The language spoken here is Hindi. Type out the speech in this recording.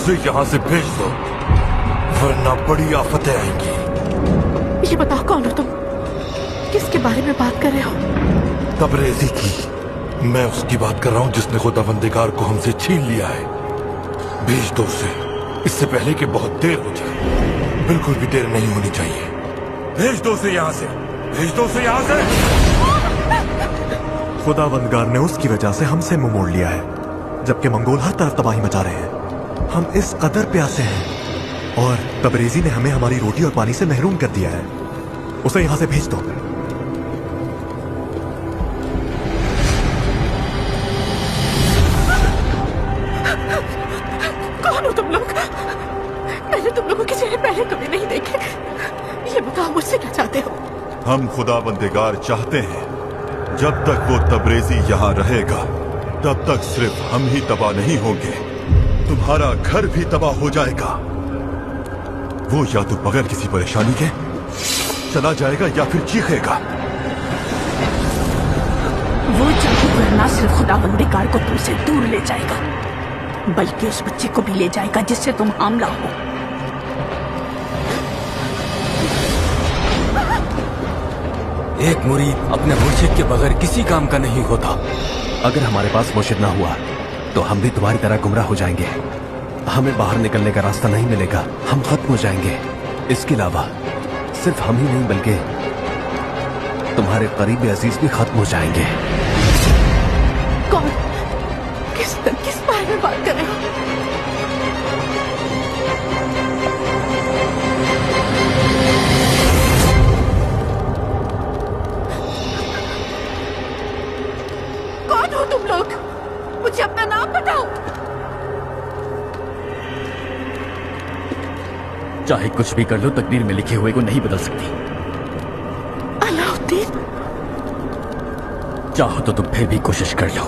उसे यहाँ से भेज दो, वरना बड़ी आफतें आएंगी। ये बताओ कौन हो तुम? किसके बारे में बात कर रहे हो? तबरेज़ी की। मैं उसकी बात कर रहा हूँ जिसने खुदावंदिगार को हमसे छीन लिया है। भेज दो उसे, इससे पहले कि बहुत देर हो जाए। बिल्कुल भी देर नहीं होनी चाहिए। भेज दो उसे यहाँ से, भेज दो उसे यहाँ से। खुदावंदगार ने उसकी वजह से हमसे मुंह मोड़ लिया है, जबकि मंगोल हर तरफ तबाही मचा रहे हैं। हम इस कदर प्यासे हैं और तबरेज़ी ने हमें हमारी रोटी और पानी से महरूम कर दिया है। उसे यहां से भेज दो। कौन हो तुम लोग? मैंने तुम लोगों के चेहरे पहले कभी नहीं देखे। ये बताओ मुझसे क्या चाहते हो? हम खुदावंदिगार चाहते हैं जब तक वो तबरेज़ी यहाँ रहेगा तब तक सिर्फ हम ही तबाह नहीं होंगे, तुम्हारा घर भी तबाह हो जाएगा। वो या तो बगैर किसी परेशानी के चला जाएगा या फिर चीखेगा। वो जादूगर ना सिर्फ खुदावंदिगार को तुमसे दूर ले जाएगा, बल्कि उस बच्चे को भी ले जाएगा जिससे तुम हमला हो। एक मुरीद अपने मुर्शिद के बगैर किसी काम का नहीं होता। अगर हमारे पास मुर्शिद ना हुआ तो हम भी तुम्हारी तरह गुमराह हो जाएंगे। हमें बाहर निकलने का रास्ता नहीं मिलेगा, हम खत्म हो जाएंगे। इसके अलावा सिर्फ हम ही नहीं बल्कि तुम्हारे करीबी अजीज भी खत्म हो जाएंगे। कौन? किस बारे में बात कर रहे हो? कौन हो तुम लोग? मुझे अपना नाम बताओ। चाहे कुछ भी कर लो, तकदीर में लिखे हुए को नहीं बदल सकती। अलाउद्दीन? चाहो तो तुम फिर भी कोशिश कर लो।